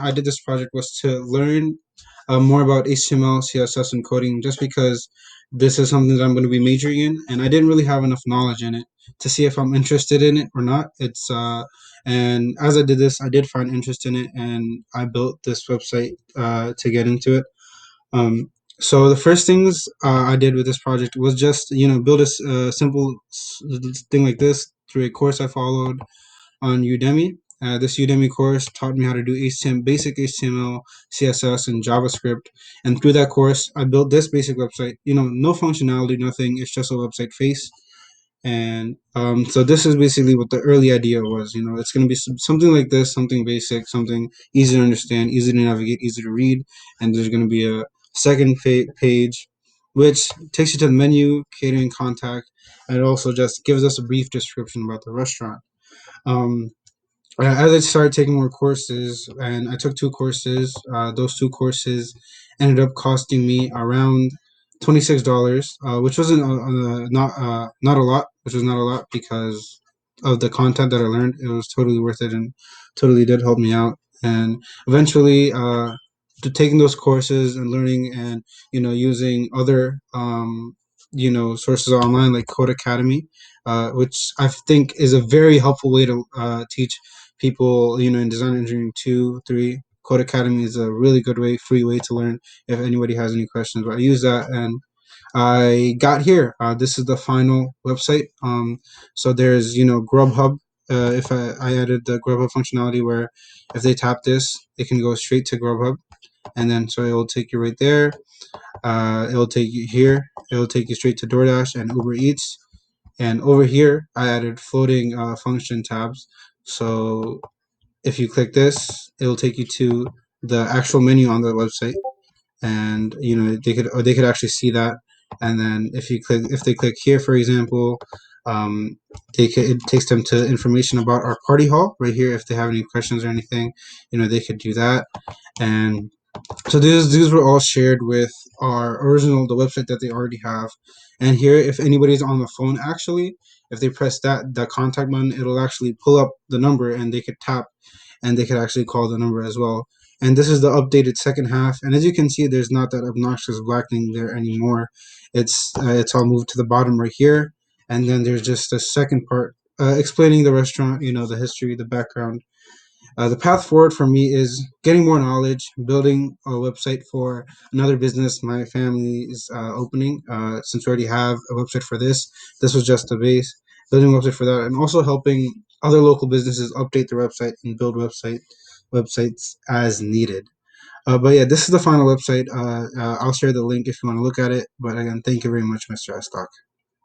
I did this project was to learn more about HTML, CSS, and coding, just because this is something that I'm going to be majoring in, and I didn't really have enough knowledge in it to see if I'm interested in it or not. And as I did this, I did find interest in it, and I built this website to get into it. So the first things I did with this project was just build a simple thing like this through a course I followed on Udemy. This Udemy course taught me how to do HTML, basic HTML, CSS, and JavaScript. And through that course, I built this basic website. No functionality, nothing. It's just a website face. And so this is basically what the early idea was. It's going to be something like this, something basic, something easy to understand, easy to navigate, easy to read. And there's going to be a second page, which takes you to the menu, catering contact, and it also just gives us a brief description about the restaurant. Um, as I started taking more courses, and I took two courses, those two courses ended up costing me around $26, which wasn't not a lot, which was not a lot because of the content that I learned. It was totally worth it and totally did help me out. And eventually, taking those courses and learning and using other sources online like Code Academy, which I think is a very helpful way to teach people, in design engineering 2, 3. Code Academy is a really good way, free way to learn if anybody has any questions. But I use that and I got here. This is the final website. So there's, Grubhub. If I added the Grubhub functionality where if they tap this, it can go straight to Grubhub. And then so it will take you right there. It will take you here. It will take you straight to DoorDash and Uber Eats. And over here, I added floating function tabs. So if you click this, it will take you to the actual menu on the website, and they could actually see that. And then if they click here, for example, um, it takes them to information about our party hall right here. If they have any questions or anything, they could do that. And so these were all shared with our original the website that they already have. And here, if anybody's on the phone, actually, if they press that contact button, it'll actually pull up the number, and they could tap, and they could actually call the number as well. And this is the updated second half. And as you can see, there's not that obnoxious blackening there anymore. It's all moved to the bottom right here, and then there's just a second part explaining the restaurant, the history, the background. The path forward for me is getting more knowledge, building a website for another business my family is opening. Since we already have a website for this, this was just the base. Building a website for that, and also helping other local businesses update their website and build websites as needed. But yeah, this is the final website. I'll share the link if you want to look at it. But again, thank you very much, Mr. Estock.